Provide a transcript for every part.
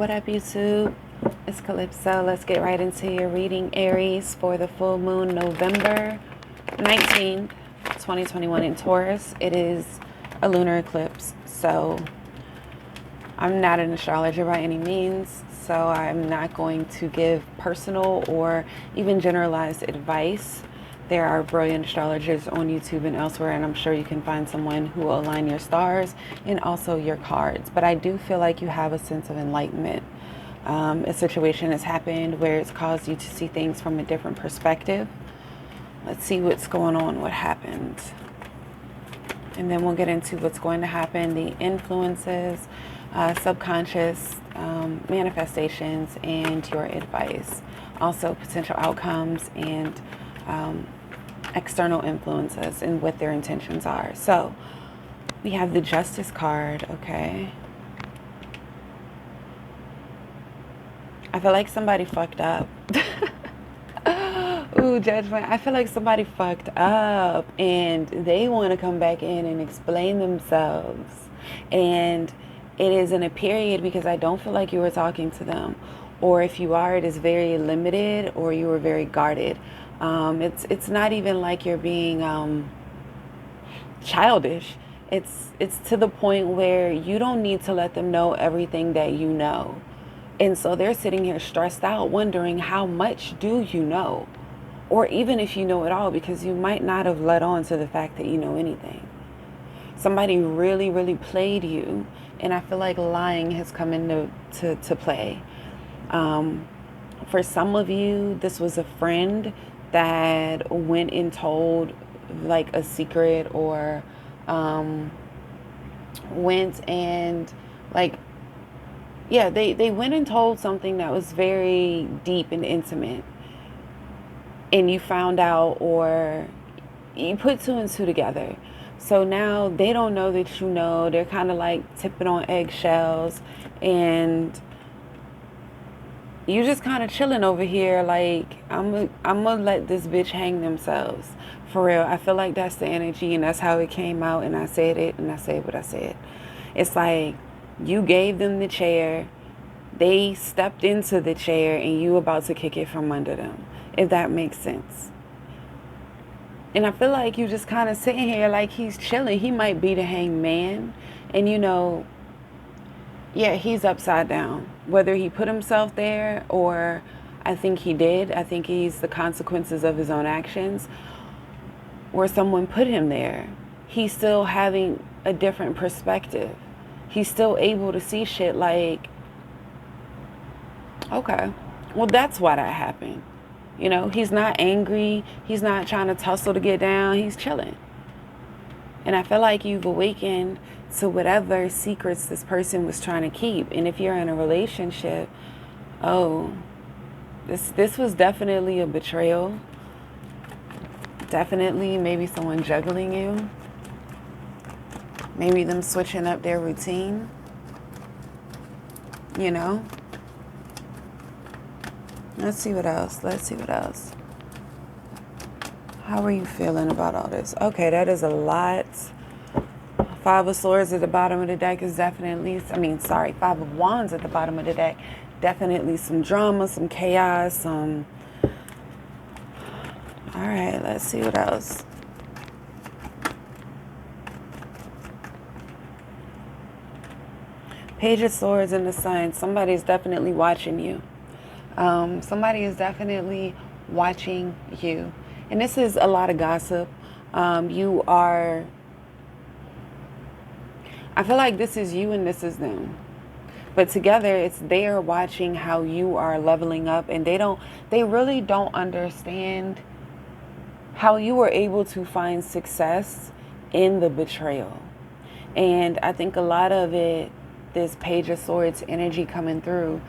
What up, YouTube? It's Calypso. Let's get right into your reading, Aries, for the full moon November 19th, 2021 in Taurus. It is a lunar eclipse, so I'm not an astrologer by any means, so I'm not going to give personal or even generalized advice. There are brilliant astrologers on YouTube and elsewhere, and I'm sure you can find someone who will align your stars and also your cards. But I do feel like you have a sense of enlightenment. A situation has happened where it's caused you to see things from a different perspective. Let's see what's going on, what happened. And then we'll get into what's going to happen, the influences, subconscious manifestations, and your advice. Also potential outcomes and external influences and what their intentions are. So we have the Justice card, okay? I feel like somebody fucked up. Ooh, Judgment. I feel like somebody fucked up and they want to come back in and explain themselves. And it is in a period because I don't feel like you were talking to them. Or if you are, it is very limited or you were very guarded. It's not even like you're being childish. It's to the point where you don't need to let them know everything that you know. And so they're sitting here stressed out, wondering how much do you know? Or even if you know it all, because you might not have let on to the fact that you know anything. Somebody really, really played you. And I feel like lying has come into to play. For some of you, this was a friend that went and told like a secret, or went and like, yeah, they went and told something that was very deep and intimate, and you found out, or you put two and two together. So now they don't know that you know. They're kind of like tipping on eggshells, and you just kind of chilling over here like, I'm gonna let this bitch hang themselves. For real, I feel like that's the energy, and that's how it came out, and I said it, and I said what I said. It's like you gave them the chair, they stepped into the chair, and you about to kick it from under them, if that makes sense. And I feel like you just kind of sitting here like he's chilling. He might be the hangman, and you know, yeah, he's upside down. Whether he put himself there or I think he did. I think he's the consequences of his own actions, or someone put him there. He's still having a different perspective. He's still able to see shit like, okay, well, that's why that happened. You know, he's not angry. He's not trying to tussle to get down. He's chilling. And I feel like you've awakened to whatever secrets this person was trying to keep. And if you're in a relationship, oh, this was definitely a betrayal. Definitely maybe someone juggling you. Maybe them switching up their routine. You know? Let's see what else. Let's see what else. How are you feeling about all this? Okay, that is a lot. Five of Swords at the bottom of the deck is definitely, Five of Wands at the bottom of the deck. Definitely some drama, some chaos, some... All right, let's see what else. Page of Swords and the Sun. Somebody's definitely watching you. Somebody is definitely watching you. And this is a lot of gossip. You are... I feel like this is you and this is them. But together, it's they are watching how you are leveling up, and they really don't understand how you were able to find success in the betrayal. And I think a lot of it, this Page of Swords energy coming through,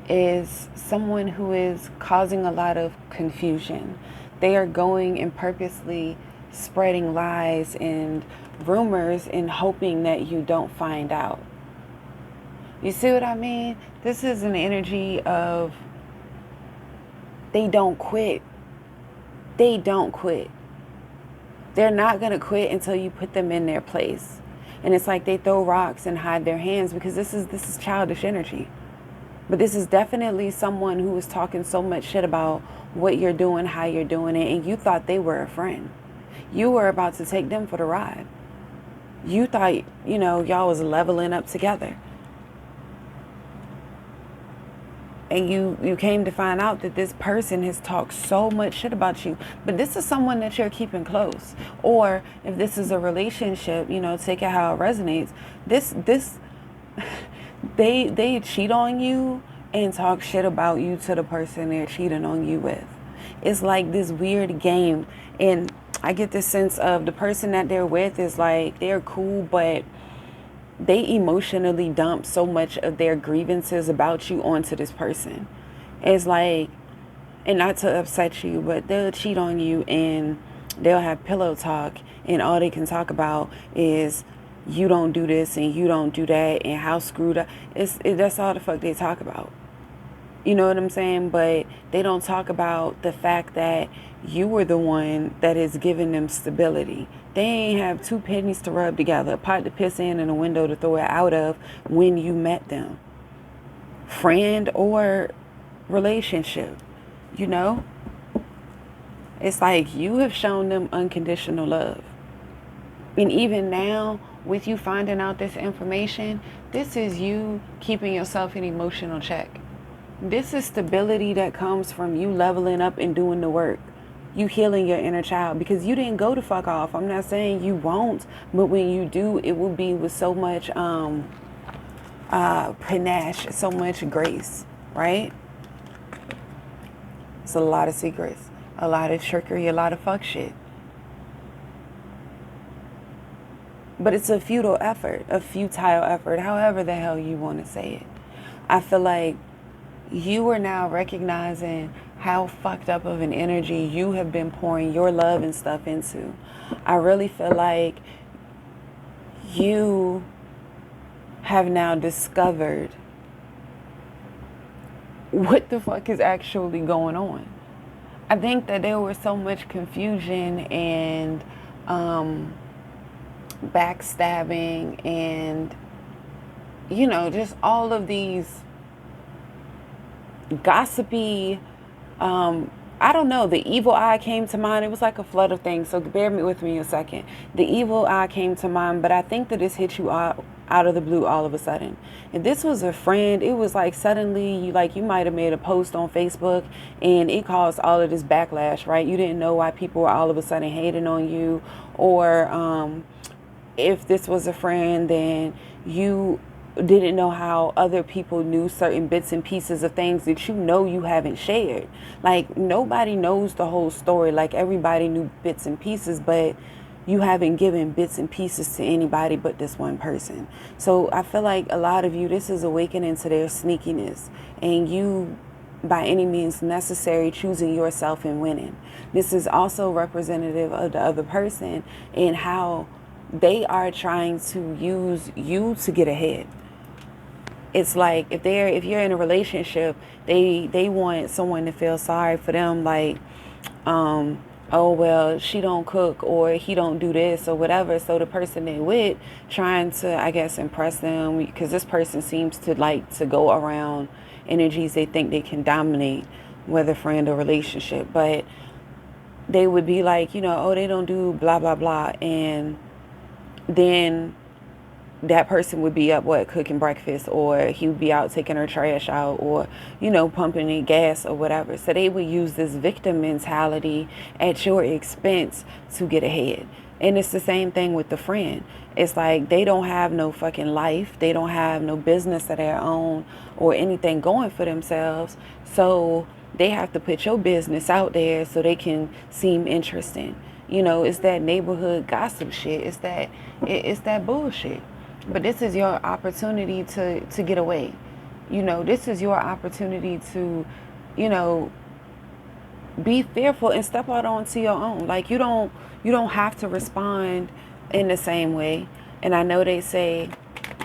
is someone who is causing a lot of confusion. They are going and purposely spreading lies and rumors and hoping that you don't find out. You see what I mean? This is an energy of they don't quit. They don't quit. They're not going to quit until you put them in their place. And it's like they throw rocks and hide their hands because this is childish energy. But this is definitely someone who is talking so much shit about what you're doing, how you're doing it, and you thought they were a friend. You were about to take them for the ride. You thought, y'all was leveling up together. And you came to find out that this person has talked so much shit about you. But this is someone that you're keeping close. Or if this is a relationship, take it how it resonates. They cheat on you and talk shit about you to the person they're cheating on you with. It's like this weird game. And I get this sense of the person that they're with is like, they're cool, but they emotionally dump so much of their grievances about you onto this person. It's like, and not to upset you, but they'll cheat on you and they'll have pillow talk, and all they can talk about is you don't do this and you don't do that and how screwed up. That's all the fuck they talk about. You know what I'm saying? But they don't talk about the fact that you were the one that is giving them stability. They ain't have two pennies to rub together, a pot to piss in and a window to throw it out of when you met them. Friend or relationship, It's like you have shown them unconditional love. And even now, with you finding out this information, this is you keeping yourself in emotional check. This is stability that comes from you leveling up and doing the work. You healing your inner child, because you didn't go to fuck off. I'm not saying you won't, but when you do, it will be with so much panache, so much grace, right? It's a lot of secrets, a lot of trickery, a lot of fuck shit. But it's a futile effort, however the hell you want to say it. I feel like you are now recognizing how fucked up of an energy you have been pouring your love and stuff into. I really feel like you have now discovered what the fuck is actually going on. I think that there was so much confusion and backstabbing and, just all of these gossipy, I don't know, the evil eye came to mind. It was like a flood of things, so bear with me a second. The evil eye came to mind, but I think that this hit you out of the blue all of a sudden. If this was a friend, it was like suddenly you might have made a post on Facebook and it caused all of this backlash, right? You didn't know why people were all of a sudden hating on you. Or if this was a friend, then you didn't know how other people knew certain bits and pieces of things that you haven't shared. Like, nobody knows the whole story. Like, everybody knew bits and pieces, but you haven't given bits and pieces to anybody but this one person. So I feel like a lot of you, this is awakening to their sneakiness, and you, by any means necessary, choosing yourself and winning. This is also representative of the other person and how they are trying to use you to get ahead. It's like if you're in a relationship, they want someone to feel sorry for them, like, oh well, she don't cook or he don't do this or whatever. So the person they with trying to, I guess, impress them, because this person seems to like to go around energies they think they can dominate, whether friend or relationship. But they would be like, oh, they don't do blah blah blah, and then that person would be up, cooking breakfast, or he would be out taking her trash out, or, pumping in gas or whatever. So they would use this victim mentality at your expense to get ahead. And it's the same thing with the friend. It's like they don't have no fucking life. They don't have no business of their own or anything going for themselves. So they have to put your business out there so they can seem interesting. It's that neighborhood gossip shit. It's that bullshit. But this is your opportunity to get away. This is your opportunity to, be fearful and step out onto your own. Like, you don't have to respond in the same way. And I know they say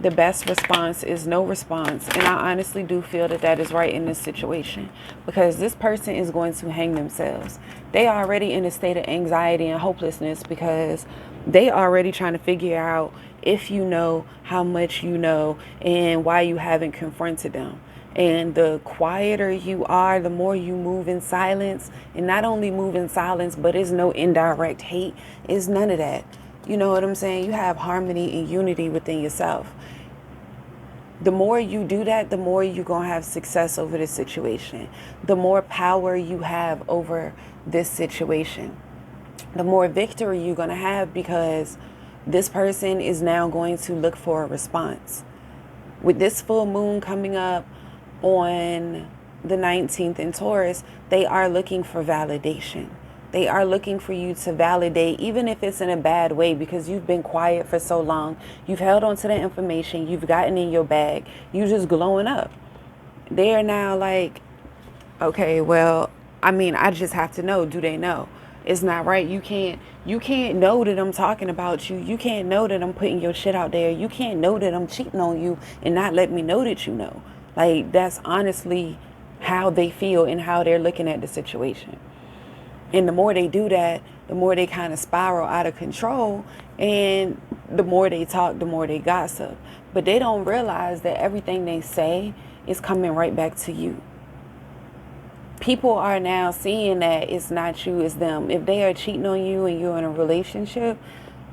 the best response is no response. And I honestly do feel that is right in this situation, because this person is going to hang themselves. They are already in a state of anxiety and hopelessness because they are already trying to figure out if you know, how much you know, and why you haven't confronted them. And the quieter you are, the more you move in silence. And not only move in silence, but it's no indirect hate. It's none of that. You know what I'm saying? You have harmony and unity within yourself. The more you do that, the more you're going to have success over this situation. The more power you have over this situation. The more victory you're going to have, because this person is now going to look for a response. With this full moon coming up on the 19th in Taurus, they are looking for validation. They are looking for you to validate, even if it's in a bad way, because you've been quiet for so long. You've held on to the information. You've gotten in your bag. You just glowing up. They are now like, okay, well, I mean, I just have to know. Do they know? It's not right. You can't know that I'm talking about you. You can't know that I'm putting your shit out there. You can't know that I'm cheating on you and not let me know that you know. Like, that's honestly how they feel and how they're looking at the situation. And the more they do that, the more they kind of spiral out of control. And the more they talk, the more they gossip. But they don't realize that everything they say is coming right back to you. People are now seeing that it's not you, it's them. If they are cheating on you and you're in a relationship,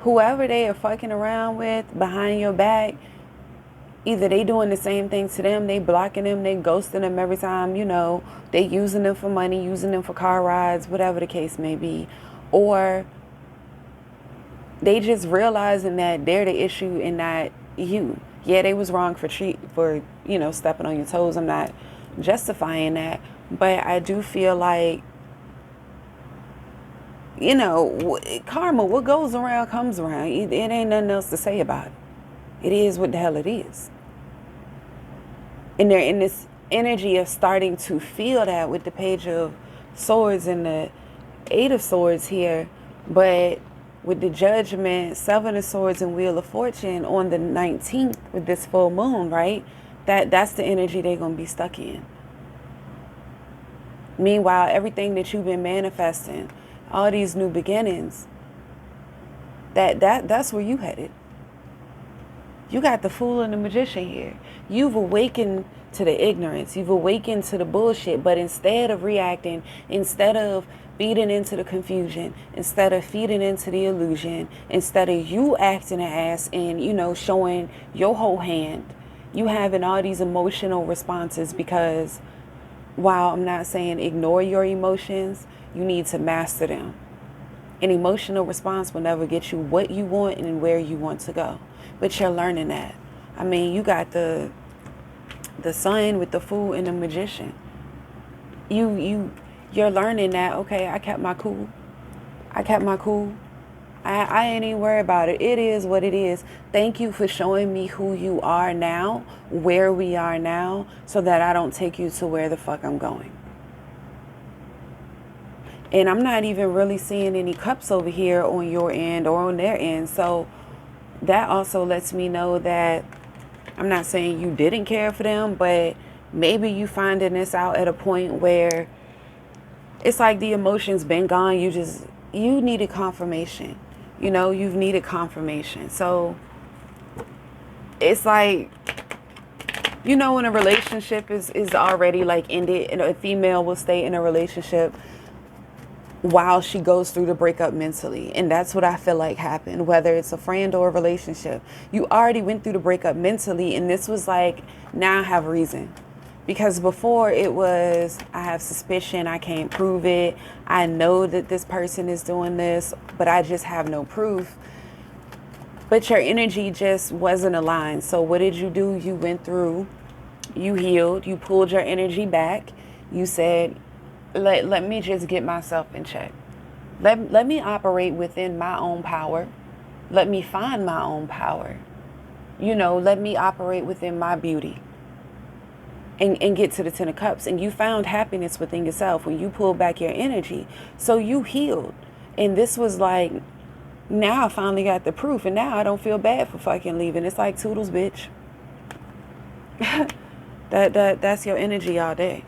whoever they are fucking around with behind your back, either they doing the same thing to them, they blocking them, they ghosting them every time, you know, they using them for money, using them for car rides, whatever the case may be. Or they just realizing that they're the issue and not you. Yeah, they was wrong for you know, stepping on your toes. I'm not justifying that. But I do feel like, you know, karma, what goes around comes around. It ain't nothing else to say about it. It is what the hell it is. And they're in this energy of starting to feel that with the Page of Swords and the Eight of Swords here. But with the Judgment, Seven of Swords, and Wheel of Fortune on the 19th with this full moon, right? That's the energy they're going to be stuck in. Meanwhile, everything that you've been manifesting, all these new beginnings, that's where you headed. You got the Fool and the Magician here. You've awakened to the ignorance. You've awakened to the bullshit. But instead of reacting, instead of feeding into the confusion, instead of feeding into the illusion, instead of you acting an ass and, you know, showing your whole hand, you having all these emotional responses. Because while I'm not saying ignore your emotions, you need to master them. An emotional response will never get you what you want and where you want to go. But you're learning that. I mean, you got the Sun with the Fool and the Magician. You're learning that, okay, I kept my cool. I kept my cool. I ain't even worried about it. It is what it is. Thank you for showing me who you are now, where we are now, so that I don't take you to where the fuck I'm going. And I'm not even really seeing any cups over here on your end or on their end. So that also lets me know that, I'm not saying you didn't care for them, but maybe you finding this out at a point where it's like the emotions been gone. You needed confirmation. You know, you've needed confirmation. So it's like, you know, when a relationship is already like ended, and a female will stay in a relationship while she goes through the breakup mentally. And that's what I feel like happened, whether it's a friend or a relationship. You already went through the breakup mentally, and this was like, now I have reason. Because before it was, I have suspicion, I can't prove it, I know that this person is doing this, but I just have no proof. But your energy just wasn't aligned. So what did you do? You went through, you healed, you pulled your energy back. You said, let me just get myself in check. Let me operate within my own power. Let me find my own power. You know, let me operate within my beauty. And get to the Ten of Cups. And you found happiness within yourself when you pulled back your energy. So you healed. And this was like, now I finally got the proof. And now I don't feel bad for fucking leaving. It's like, toodles, bitch. That's your energy all day.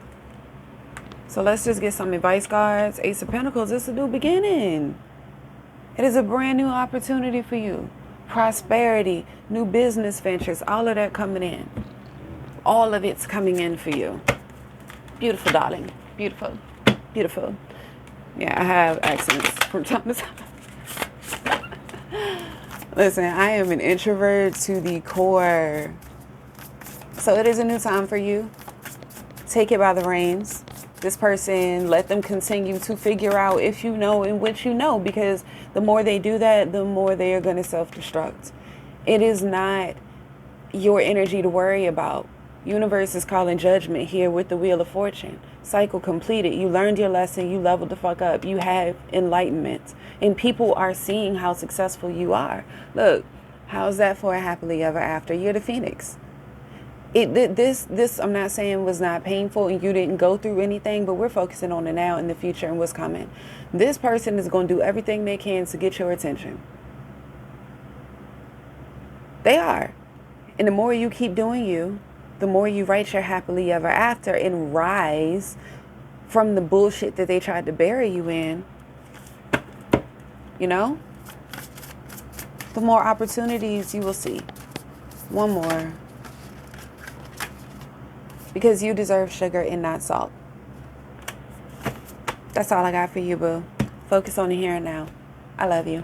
So let's just get some advice cards. Ace of Pentacles, it's a new beginning. It is a brand new opportunity for you. Prosperity, new business ventures, all of that coming in. All of it's coming in for you. Beautiful, darling. Beautiful. Beautiful. Yeah, I have accents from time to time. Listen, I am an introvert to the core. So it is a new time for you. Take it by the reins. This person, let them continue to figure out if you know and what you know, because the more they do that, the more they are going to self-destruct. It is not your energy to worry about. Universe is calling judgment here with the Wheel of Fortune. Cycle completed. You learned your lesson. You leveled the fuck up. You have enlightenment. And people are seeing how successful you are. Look, how's that for a happily ever after? You're the Phoenix. This I'm not saying was not painful and you didn't go through anything, but we're focusing on the now and the future and what's coming. This person is going to do everything they can to get your attention. They are. And the more you keep doing you, the more you write your happily ever after and rise from the bullshit that they tried to bury you in, you know, the more opportunities you will see. One more. Because you deserve sugar and not salt. That's all I got for you, boo. Focus on the here and now. I love you.